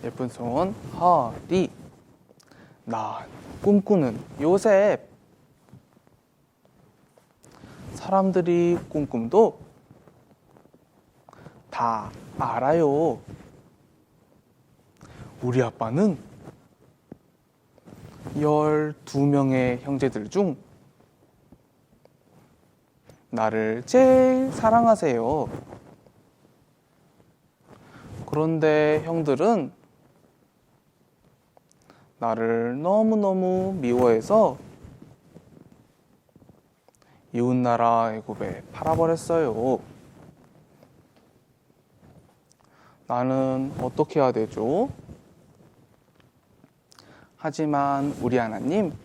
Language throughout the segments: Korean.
예쁜 손 허리. 난 꿈꾸는 요셉. 사람들이 꿈꿈도 다 알아요. 우리 아빠는 12명의 형제들 중 나를 제일 사랑하세요. 그런데 형들은 나를 너무너무 미워해서 이웃나라 애굽에 팔아버렸어요. 나는 어떻게 해야 되죠? 하지만 우리 하나님,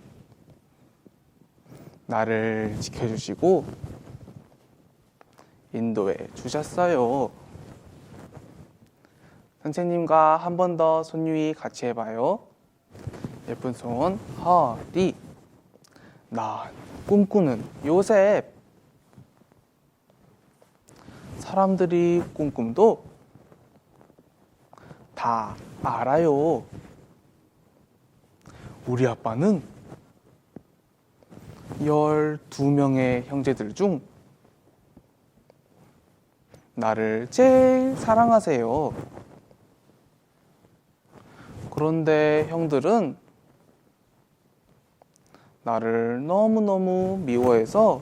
나를 지켜주시고 인도해 주셨어요. 선생님과 한 번 더 손 위에 같이 해봐요. 예쁜 손 허리. 난 꿈꾸는 요셉. 사람들이 꿈꿈도 다 알아요. 우리 아빠는 12명의 형제들 중 나를 제일 사랑하세요. 그런데 형들은 나를 너무너무 미워해서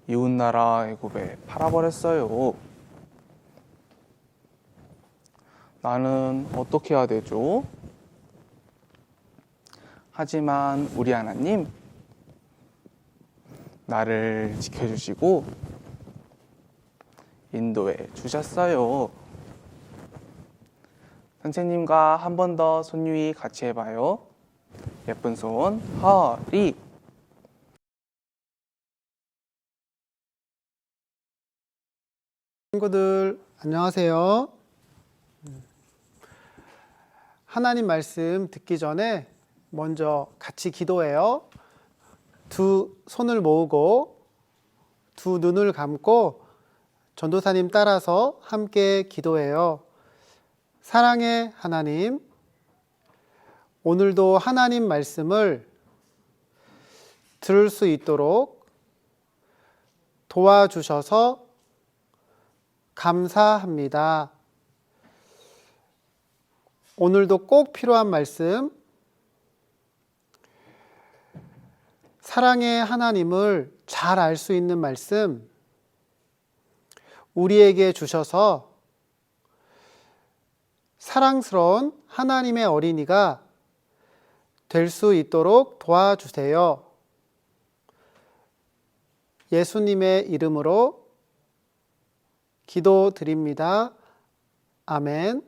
이웃나라 애굽에 팔아버렸어요. 나는 어떻게 해야 되죠? 하지만 우리 하나님, 나를 지켜주시고 인도해 주셨어요. 선생님과 한 번 더 손 위에 같이 해봐요. 예쁜 손 허리. 친구들 안녕하세요. 하나님 말씀 듣기 전에 먼저 같이 기도해요. 두 손을 모으고 두 눈을 감고 전도사님 따라서 함께 기도해요. 사랑의 하나님, 오늘도 하나님 말씀을 들을 수 있도록 도와주셔서 감사합니다. 오늘도 꼭 필요한 말씀, 사랑의 하나님을 잘 알 수 있는 말씀 우리에게 주셔서 사랑스러운 하나님의 어린이가 될 수 있도록 도와주세요. 예수님의 이름으로 기도드립니다. 아멘.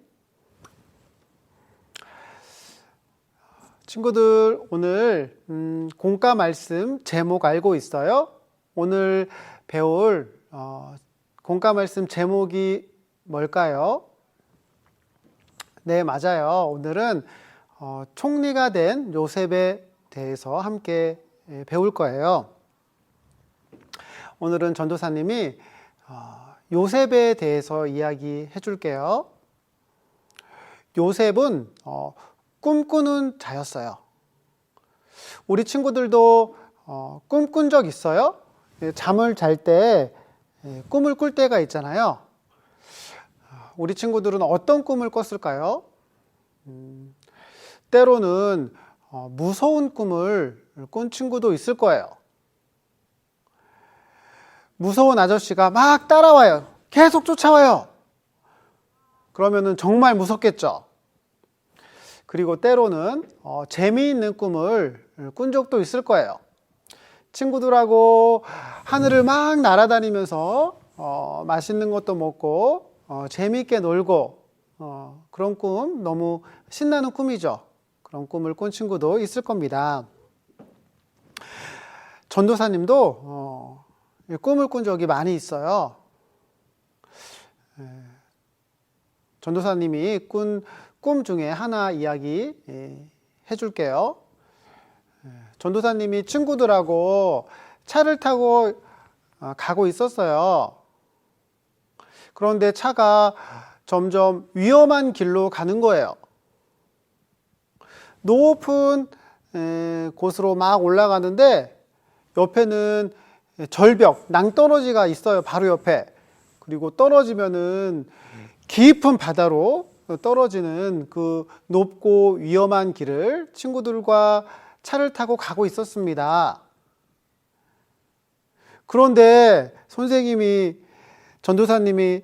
친구들, 오늘 공과 말씀 제목 알고 있어요? 오늘 배울 공과 말씀 제목이 뭘까요? 네, 맞아요. 오늘은 총리가 된 요셉에 대해서 함께 배울 거예요. 오늘은 전도사님이 요셉에 대해서 이야기해 줄게요. 요셉은 꿈꾸는 자였어요. 우리 친구들도 꿈꾼 적 있어요? 잠을 잘 때 꿈을 꿀 때가 있잖아요. 우리 친구들은 어떤 꿈을 꿨을까요? 때로는 무서운 꿈을 꾼 친구도 있을 거예요. 무서운 아저씨가 막 따라와요. 계속 쫓아와요. 그러면은 정말 무섭겠죠. 그리고 때로는 재미있는 꿈을 꾼 적도 있을 거예요. 친구들하고 하늘을 막 날아다니면서 맛있는 것도 먹고 재미있게 놀고 그런 꿈, 너무 신나는 꿈이죠. 그런 꿈을 꾼 친구도 있을 겁니다. 전도사님도 꿈을 꾼 적이 많이 있어요. 전도사님이 꾼 꿈 중에 하나 이야기 해줄게요. 전도사님이 친구들하고 차를 타고 가고 있었어요. 그런데 차가 점점 위험한 길로 가는 거예요. 높은 곳으로 막 올라가는데 옆에는 절벽, 낭떠러지가 있어요. 바로 옆에. 그리고 떨어지면은 깊은 바다로 떨어지는 그 높고 위험한 길을 친구들과 차를 타고 가고 있었습니다. 그런데 선생님이, 전도사님이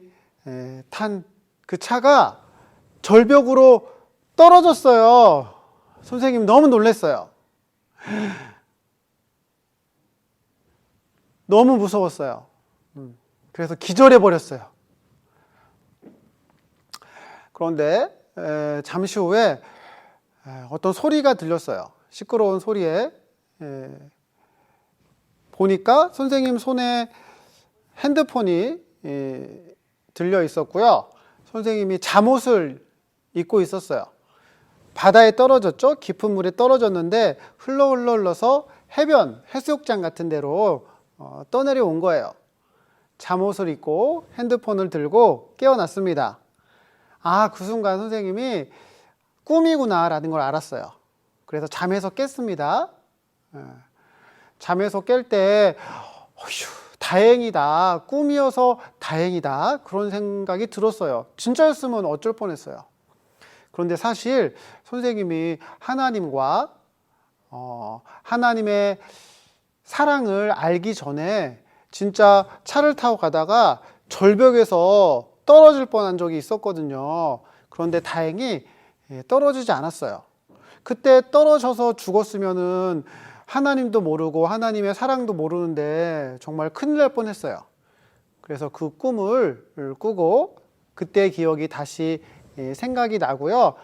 탄 그 차가 절벽으로 떨어졌어요. 선생님 너무 놀랐어요. 너무 무서웠어요. 그래서 기절해 버렸어요. 그런데 잠시 후에 어떤 소리가 들렸어요. 시끄러운 소리에 보니까 선생님 손에 핸드폰이 들려 있었고요. 선생님이 잠옷을 입고 있었어요. 바다에 떨어졌죠. 깊은 물에 떨어졌는데 흘러서 해변, 해수욕장 같은 데로 떠내려 온 거예요. 잠옷을 입고 핸드폰을 들고 깨어났습니다. 아, 그 순간 선생님이 꿈이구나 라는 걸 알았어요. 그래서 잠에서 깼습니다. 잠에서 깰 때 다행이다, 꿈이어서 다행이다, 그런 생각이 들었어요. 진짜였으면 어쩔 뻔했어요. 그런데 사실 선생님이 하나님과 하나님의 사랑을 알기 전에 진짜 차를 타고 가다가 절벽에서 떨어질 뻔한 적이 있었거든요. 그런데 다행히 떨어지지 않았어요. 그때 떨어져서 죽었으면은 하나님도 모르고 하나님의 사랑도 모르는데 정말 큰일 날 뻔했어요. 그래서 그 꿈을 꾸고 그때의 기억이 다시 생각이 나고요.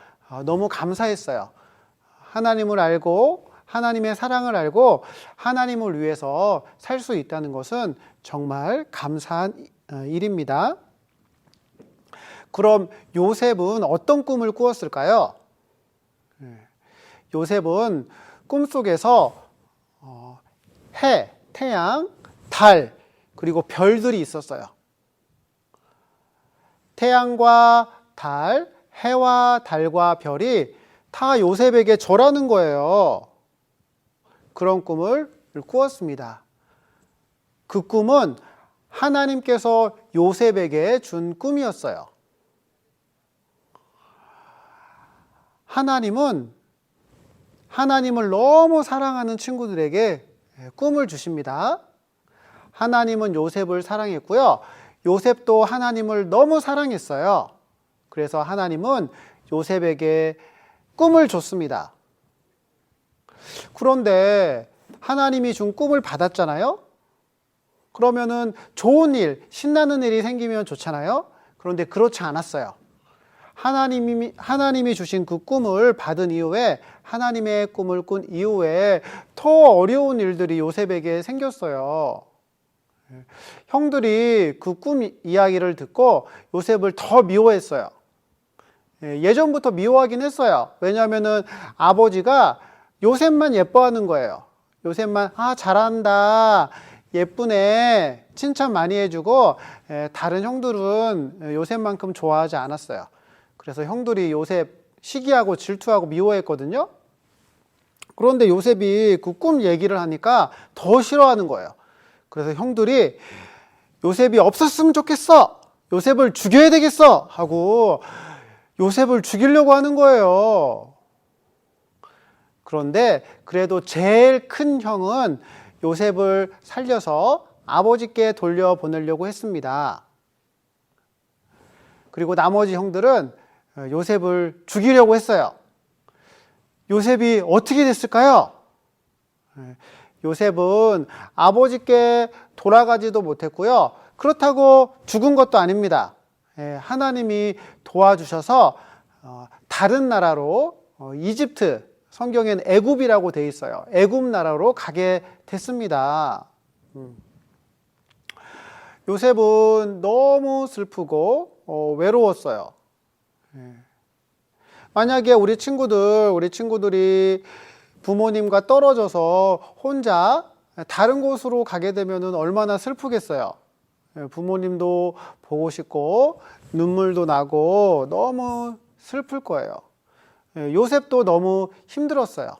너무 감사했어요. 하나님을 알고 하나님의 사랑을 알고 하나님을 위해서 살 수 있다는 것은 정말 감사한 일입니다. 그럼 요셉은 어떤 꿈을 꾸었을까요? 요셉은 꿈속에서 해, 태양, 달, 그리고 별들이 있었어요. 태양과 달, 해와 달과 별이 다 요셉에게 절하는 거예요. 그런 꿈을 꾸었습니다. 그 꿈은 하나님께서 요셉에게 준 꿈이었어요. 하나님은 하나님을 너무 사랑하는 친구들에게 꿈을 주십니다. 하나님은 요셉을 사랑했고요. 요셉도 하나님을 너무 사랑했어요. 그래서 하나님은 요셉에게 꿈을 줬습니다. 그런데 하나님이 준 꿈을 받았잖아요. 그러면은 좋은 일, 신나는 일이 생기면 좋잖아요. 그런데 그렇지 않았어요. 하나님이 주신 그 꿈을 받은 이후에, 하나님의 꿈을 꾼 이후에 더 어려운 일들이 요셉에게 생겼어요. 형들이 그 꿈 이야기를 듣고 요셉을 더 미워했어요. 예전부터 미워하긴 했어요. 왜냐하면은 아버지가 요셉만 예뻐하는 거예요. 요셉만 잘한다, 예쁘네, 칭찬 많이 해주고 다른 형들은 요셉만큼 좋아하지 않았어요. 그래서 형들이 요셉 시기하고 질투하고 미워했거든요. 그런데 요셉이 그 꿈 얘기를 하니까 더 싫어하는 거예요. 그래서 형들이 요셉이 없었으면 좋겠어, 요셉을 죽여야 되겠어 하고 요셉을 죽이려고 하는 거예요. 그런데 그래도 제일 큰 형은 요셉을 살려서 아버지께 돌려보내려고 했습니다. 그리고 나머지 형들은 요셉을 죽이려고 했어요. 요셉이 어떻게 됐을까요? 요셉은 아버지께 돌아가지도 못했고요. 그렇다고 죽은 것도 아닙니다. 하나님이 도와주셔서 다른 나라로, 이집트, 성경엔 애굽이라고 되어 있어요. 애굽 나라로 가게 됐습니다. 요셉은 너무 슬프고 외로웠어요. 만약에 우리 친구들이 부모님과 떨어져서 혼자 다른 곳으로 가게 되면 얼마나 슬프겠어요. 부모님도 보고 싶고 눈물도 나고 너무 슬플 거예요. 요셉도 너무 힘들었어요.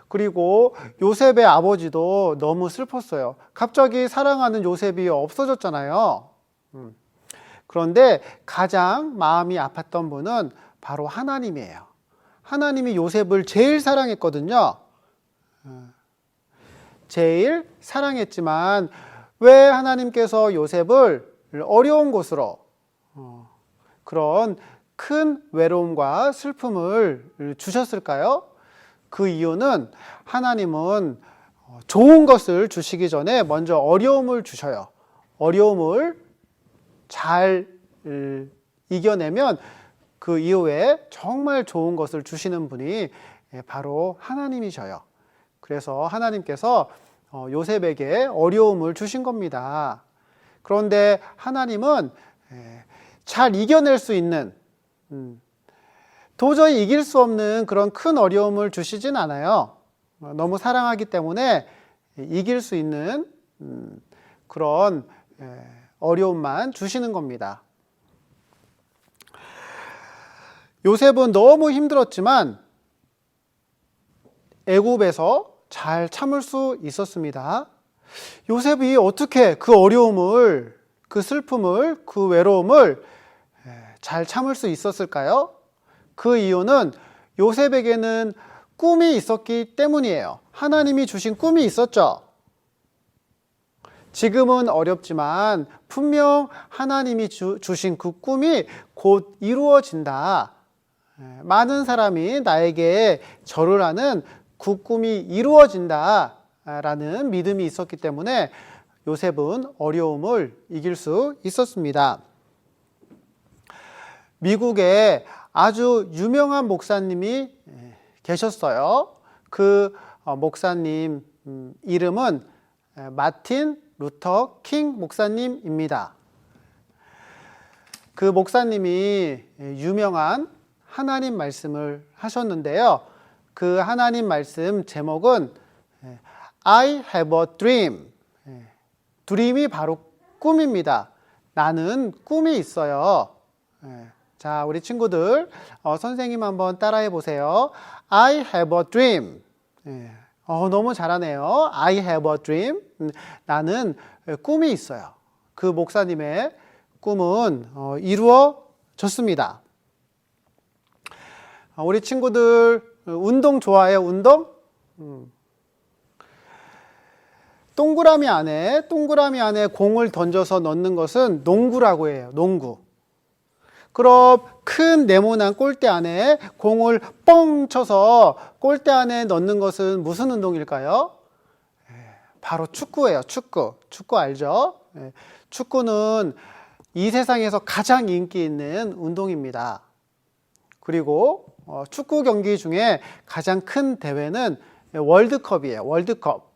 그리고 요셉의 아버지도 너무 슬펐어요. 갑자기 사랑하는 요셉이 없어졌잖아요. 그런데 가장 마음이 아팠던 분은 바로 하나님이에요. 하나님이 요셉을 제일 사랑했거든요. 제일 사랑했지만 왜 하나님께서 요셉을 어려운 곳으로 그런 큰 외로움과 슬픔을 주셨을까요? 그 이유는 하나님은 좋은 것을 주시기 전에 먼저 어려움을 주셔요. 어려움을 잘 이겨내면 그 이후에 정말 좋은 것을 주시는 분이 바로 하나님이셔요. 그래서 하나님께서 요셉에게 어려움을 주신 겁니다. 그런데 하나님은 잘 이겨낼 수 있는, 도저히 이길 수 없는 그런 큰 어려움을 주시진 않아요. 너무 사랑하기 때문에 이길 수 있는 그런 어려움만 주시는 겁니다. 요셉은 너무 힘들었지만 애굽에서 잘 참을 수 있었습니다. 요셉이 어떻게 그 어려움을, 그 슬픔을, 그 외로움을 잘 참을 수 있었을까요? 그 이유는 요셉에게는 꿈이 있었기 때문이에요. 하나님이 주신 꿈이 있었죠. 지금은 어렵지만 분명 하나님이 주신 그 꿈이 곧 이루어진다. 많은 사람이 나에게 절을 하는 그 꿈이 이루어진다 라는 믿음이 있었기 때문에 요셉은 어려움을 이길 수 있었습니다. 미국에 아주 유명한 목사님이 계셨어요. 그 목사님 이름은 마틴 루터 킹 목사님입니다. 그 목사님이 유명한 하나님 말씀을 하셨는데요. 그 하나님 말씀 제목은 I have a dream. 드림이 바로 꿈입니다. 나는 꿈이 있어요. 자, 우리 친구들 선생님 한번 따라해 보세요. I have a dream. 너무 잘하네요. I have a dream. 나는 꿈이 있어요. 그 목사님의 꿈은 이루어졌습니다. 우리 친구들 운동 좋아해요? 운동? 동그라미 안에 공을 던져서 넣는 것은 농구라고 해요. 농구. 그럼 큰 네모난 골대 안에 공을 뻥 쳐서 골대 안에 넣는 것은 무슨 운동일까요? 바로 축구예요. 축구 알죠? 축구는 이 세상에서 가장 인기 있는 운동입니다. 그리고 축구 경기 중에 가장 큰 대회는 월드컵이에요. 월드컵.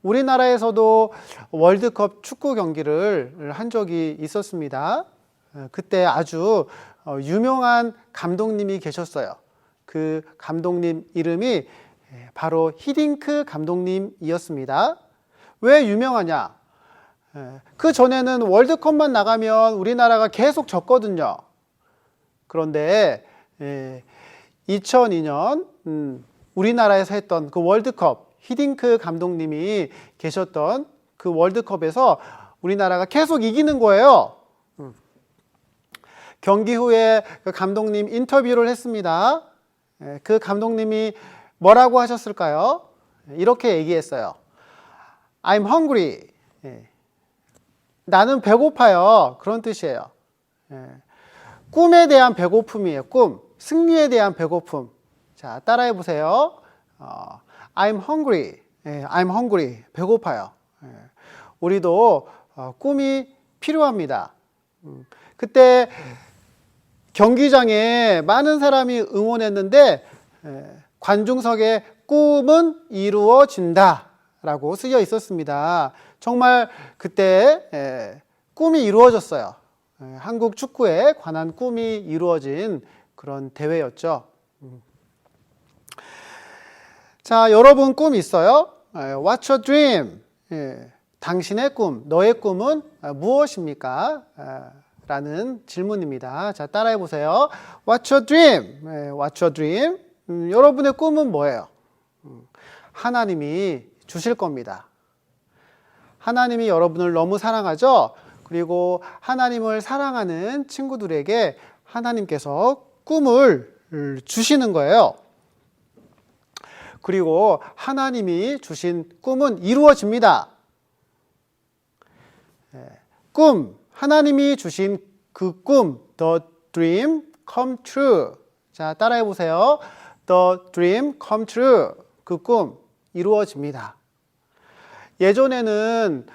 우리나라에서도 월드컵 축구 경기를 한 적이 있었습니다. 그때 아주 유명한 감독님이 계셨어요. 그 감독님 이름이 바로 히딩크 감독님이었습니다. 왜 유명하냐? 그 전에는 월드컵만 나가면 우리나라가 계속 졌거든요. 그런데 2002년 우리나라에서 했던 그 월드컵, 히딩크 감독님이 계셨던 그 월드컵에서 우리나라가 계속 이기는 거예요. 경기 후에 그 감독님 인터뷰를 했습니다. 그 감독님이 뭐라고 하셨을까요? 이렇게 얘기했어요. I'm hungry. 나는 배고파요. 그런 뜻이에요. 꿈에 대한 배고픔이에요. 꿈. 승리에 대한 배고픔. 자, 따라해 보세요. I'm hungry. I'm hungry. 배고파요. 우리도 꿈이 필요합니다. 그때 경기장에 많은 사람이 응원했는데 관중석에 꿈은 이루어진다 라고 쓰여 있었습니다. 정말 그때 꿈이 이루어졌어요. 한국 축구에 관한 꿈이 이루어진 그런 대회였죠. 자, 여러분 꿈 있어요? What's your dream? 당신의 꿈, 너의 꿈은 무엇입니까? 라는 질문입니다. 자, 따라해 보세요. What's your dream? What's your dream? 여러분의 꿈은 뭐예요? 하나님이 주실 겁니다. 하나님이 여러분을 너무 사랑하죠? 그리고 하나님을 사랑하는 친구들에게 하나님께서 꿈을 주시는 거예요. 그리고 하나님이 주신 꿈은 이루어집니다. 꿈, 하나님이 주신 그 꿈, the dream come true. 자, 따라해 보세요. The dream come true. 그 꿈 이루어집니다. 예전에는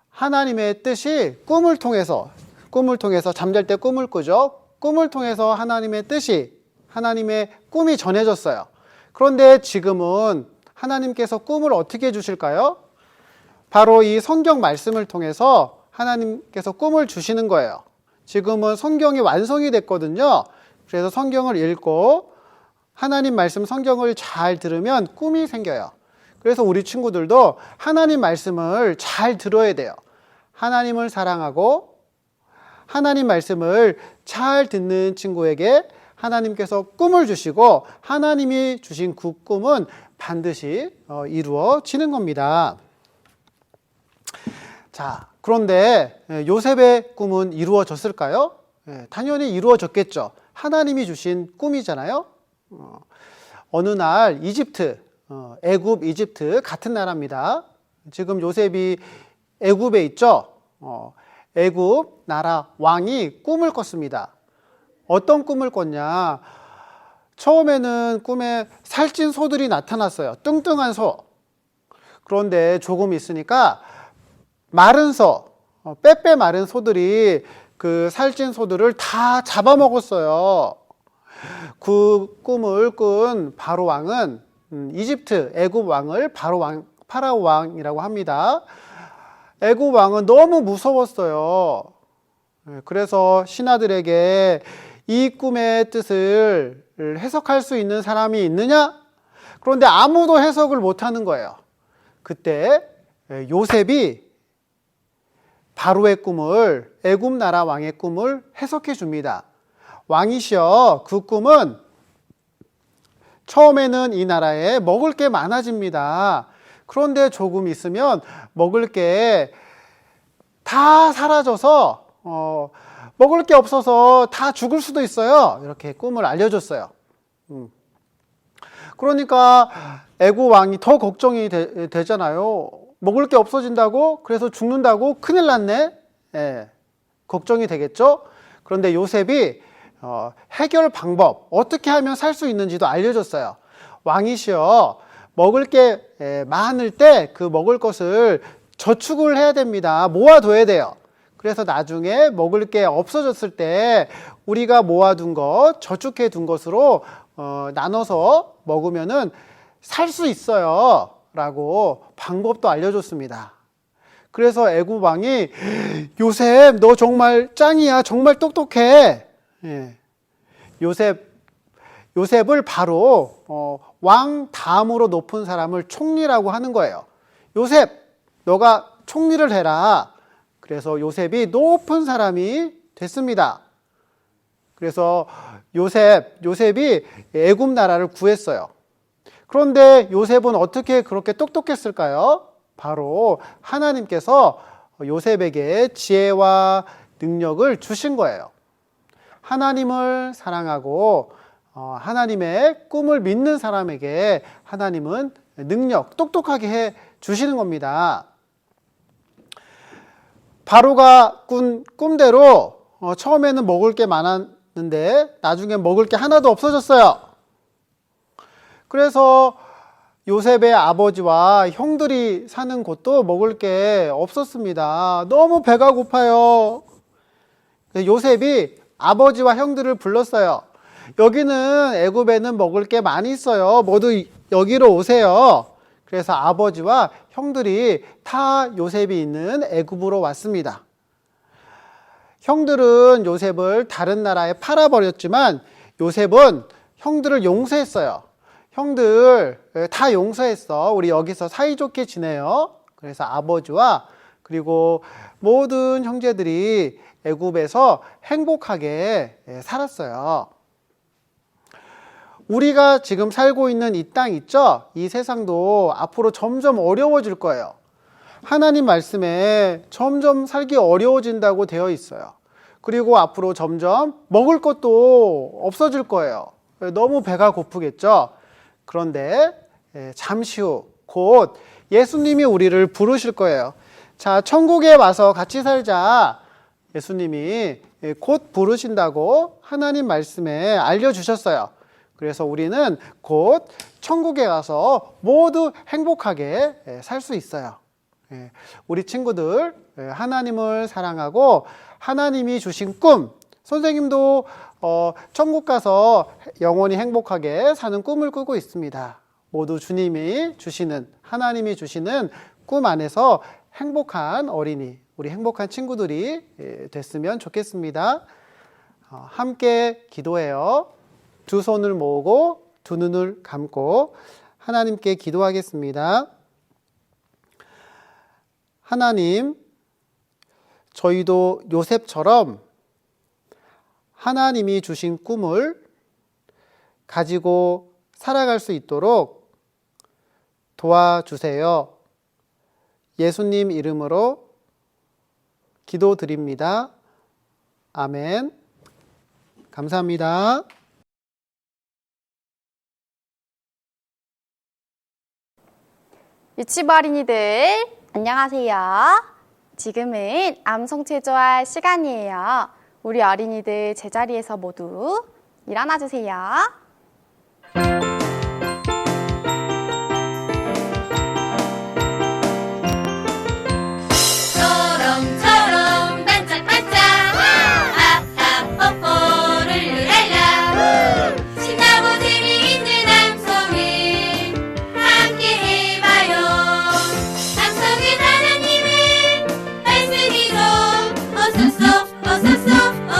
하나님의 뜻이 꿈을 통해서 잠잘 때 꿈을 꾸죠. 꿈을 통해서 하나님의 뜻이, 하나님의 꿈이 전해졌어요. 그런데 지금은 하나님께서 꿈을 어떻게 주실까요? 바로 이 성경 말씀을 통해서 하나님께서 꿈을 주시는 거예요. 지금은 성경이 완성이 됐거든요. 그래서 성경을 읽고 하나님 말씀 성경을 잘 들으면 꿈이 생겨요. 그래서 우리 친구들도 하나님 말씀을 잘 들어야 돼요. 하나님을 사랑하고 하나님 말씀을 잘 듣는 친구에게 하나님께서 꿈을 주시고 하나님이 주신 그 꿈은 반드시 이루어지는 겁니다. 자, 그런데 요셉의 꿈은 이루어졌을까요? 당연히 이루어졌겠죠. 하나님이 주신 꿈이잖아요. 어느 날 이집트, 애굽, 이집트 같은 나라입니다. 지금 요셉이 애굽에 있죠. 애굽 나라 왕이 꿈을 꿨습니다. 어떤 꿈을 꿨냐? 처음에는 꿈에 살찐 소들이 나타났어요. 뚱뚱한 소. 그런데 조금 있으니까 마른 소, 빼빼 마른 소들이 그 살찐 소들을 다 잡아먹었어요. 그 꿈을 꾼 바로 왕은 이집트 애굽 왕을 파라오 왕이라고 합니다. 애굽 왕은 너무 무서웠어요. 그래서 신하들에게 이 꿈의 뜻을 해석할 수 있는 사람이 있느냐? 그런데 아무도 해석을 못하는 거예요. 그때 요셉이 바로의 꿈을, 애굽 나라 왕의 꿈을 해석해 줍니다. 왕이시여, 그 꿈은 처음에는 이 나라에 먹을 게 많아집니다. 그런데 조금 있으면 먹을 게 다 사라져서 먹을 게 없어서 다 죽을 수도 있어요. 이렇게 꿈을 알려줬어요. 그러니까 애굽 왕이 더 걱정이 되잖아요. 먹을 게 없어진다고? 그래서 죽는다고? 큰일 났네? 예, 걱정이 되겠죠? 그런데 요셉이 해결 방법, 어떻게 하면 살 수 있는지도 알려줬어요. 왕이시여, 먹을 게 많을 때 그 먹을 것을 저축을 해야 됩니다. 모아둬야 돼요. 그래서 나중에 먹을 게 없어졌을 때 우리가 모아둔 것, 저축해 둔 것으로 나눠서 먹으면은 살 수 있어요. 라고 방법도 알려줬습니다. 그래서 애굽 왕이 요셉, 너 정말 짱이야. 정말 똑똑해. 예. 요셉을 바로 왕 다음으로 높은 사람을 총리라고 하는 거예요. 요셉, 너가 총리를 해라. 그래서 요셉이 높은 사람이 됐습니다. 그래서 요셉이 애굽 나라를 구했어요. 그런데 요셉은 어떻게 그렇게 똑똑했을까요? 바로 하나님께서 요셉에게 지혜와 능력을 주신 거예요. 하나님을 사랑하고 하나님의 꿈을 믿는 사람에게 하나님은 능력, 똑똑하게 해 주시는 겁니다. 바로가 꾼 꿈대로 처음에는 먹을 게 많았는데 나중에 먹을 게 하나도 없어졌어요. 그래서 요셉의 아버지와 형들이 사는 곳도 먹을 게 없었습니다. 너무 배가 고파요. 요셉이 아버지와 형들을 불렀어요. 여기는 애굽에는 먹을 게 많이 있어요. 모두 여기로 오세요. 그래서 아버지와 형들이 다 요셉이 있는 애굽으로 왔습니다. 형들은 요셉을 다른 나라에 팔아버렸지만 요셉은 형들을 용서했어요. 형들 다 용서했어. 우리 여기서 사이좋게 지내요. 그래서 아버지와 그리고 모든 형제들이 애굽에서 행복하게 살았어요. 우리가 지금 살고 있는 이 땅 있죠? 이 세상도 앞으로 점점 어려워질 거예요. 하나님 말씀에 점점 살기 어려워진다고 되어 있어요. 그리고 앞으로 점점 먹을 것도 없어질 거예요. 너무 배가 고프겠죠? 그런데 잠시 후 곧 예수님이 우리를 부르실 거예요. 자, 천국에 와서 같이 살자. 예수님이 곧 부르신다고 하나님 말씀에 알려주셨어요. 그래서 우리는 곧 천국에 가서 모두 행복하게 살 수 있어요. 우리 친구들 하나님을 사랑하고 하나님이 주신 꿈, 선생님도 천국 가서 영원히 행복하게 사는 꿈을 꾸고 있습니다. 모두 주님이 주시는, 하나님이 주시는 꿈 안에서 행복한 어린이, 우리 행복한 친구들이 됐으면 좋겠습니다. 함께 기도해요. 두 손을 모으고 두 눈을 감고 하나님께 기도하겠습니다. 하나님, 저희도 요셉처럼 하나님이 주신 꿈을 가지고 살아갈 수 있도록 도와주세요. 예수님 이름으로 기도드립니다. 아멘. 감사합니다. 유치부 어린이들 안녕하세요. 지금은 암송 체조할 시간이에요. 우리 어린이들 제자리에서 모두 일어나 주세요. 초롱초롱 반짝반짝 아하 뽀뽀를 랄라 신나고 재미있는 암송을 함께 해봐요. 암송은 하나님의 말씀이고 어서서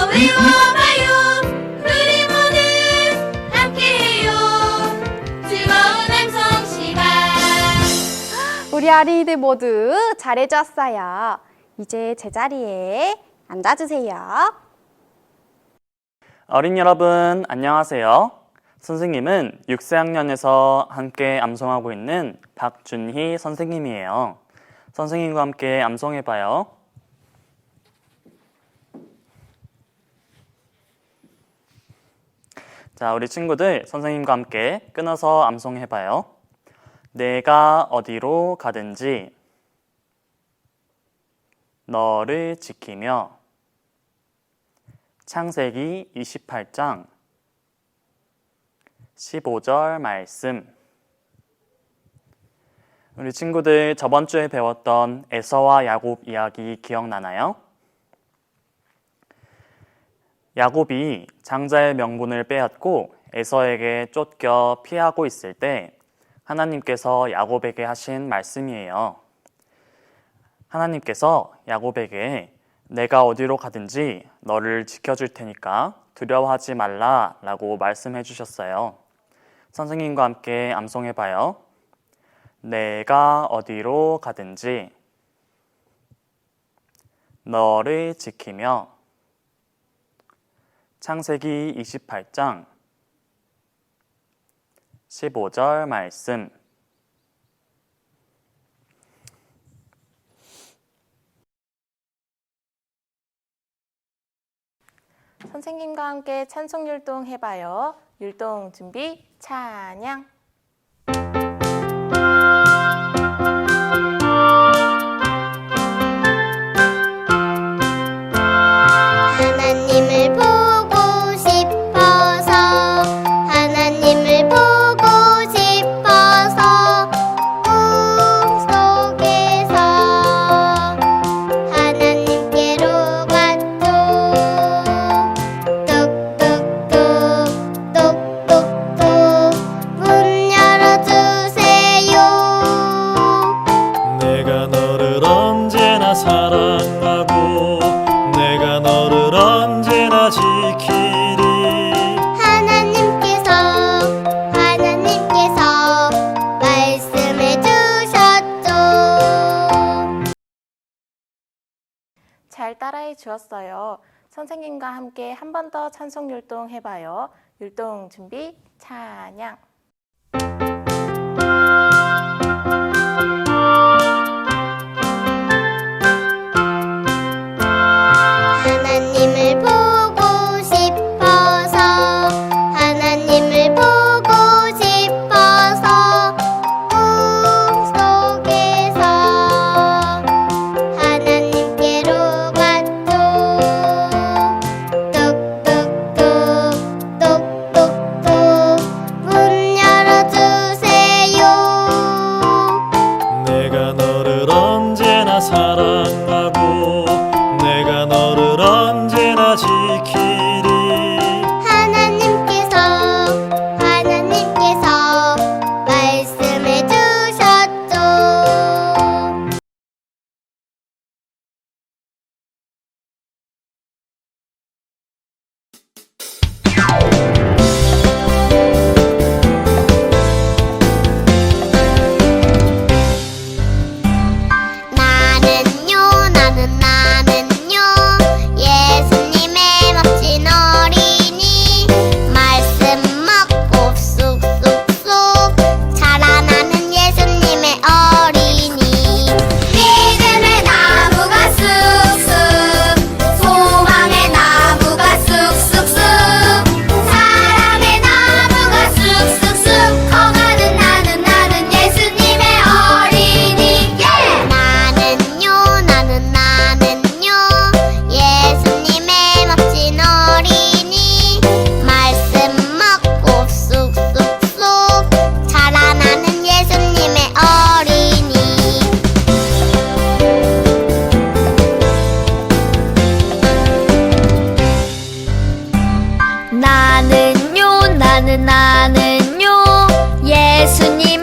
외워봐요. 우리 모두 함께해요. 즐거운 암송 시간. 우리 어린이들 모두 잘해주었어요. 이제 제자리에 앉아주세요. 어린이 여러분, 안녕하세요. 선생님은 6세학년에서 함께 암송하고 있는 박준희 선생님이에요. 선생님과 함께 암송해봐요. 자, 우리 친구들 선생님과 함께 끊어서 암송해봐요. 내가 어디로 가든지 너를 지키며. 창세기 28장 15절 말씀. 우리 친구들 저번 주에 배웠던 에서와 야곱 이야기 기억나나요? 야곱이 장자의 명분을 빼앗고 에서에게 쫓겨 피하고 있을 때 하나님께서 야곱에게 하신 말씀이에요. 하나님께서 야곱에게 내가 어디로 가든지 너를 지켜줄 테니까 두려워하지 말라 라고 말씀해 주셨어요. 선생님과 함께 암송해봐요. 내가 어디로 가든지 너를 지키며. 창세기 28장 15절 말씀. 선생님과 함께 찬송 율동 해봐요. 율동 준비, 찬양. 하나님을 보고 싶어서 하나님을 보고 싶어서 꿈속에서 하나님께로 갔죠. 똑똑똑 똑똑똑 문 따라해 주었어요. 선생님과 함께 한 번 더 찬송 율동 해봐요. 율동 준비, 찬양. 하나님을 보고 싶어서 하나님을 보고 싶어서 꿈속에서 하나님께로 갔죠. 똑똑똑 똑똑똑 문 열어주세요. 내가 너를 언제나 사랑하고 내가 너를 언제나 지키리. 하나님께서 말씀해 주셨죠. 나는요 예수님의 멋진 어린이 말씀 먹고 쑥쑥쑥 자라나는 예수님의 어린이 믿음의 나무가 쑥쑥 소망의 나무가 쑥쑥쑥 사랑의 나무가 쑥쑥쑥 커가는 나는 예수님의 어린이 나는요 예수님의 멋진 어린이 말씀 먹고 쑥쑥쑥 자라나는 예수님의 어린이 나는요 예수님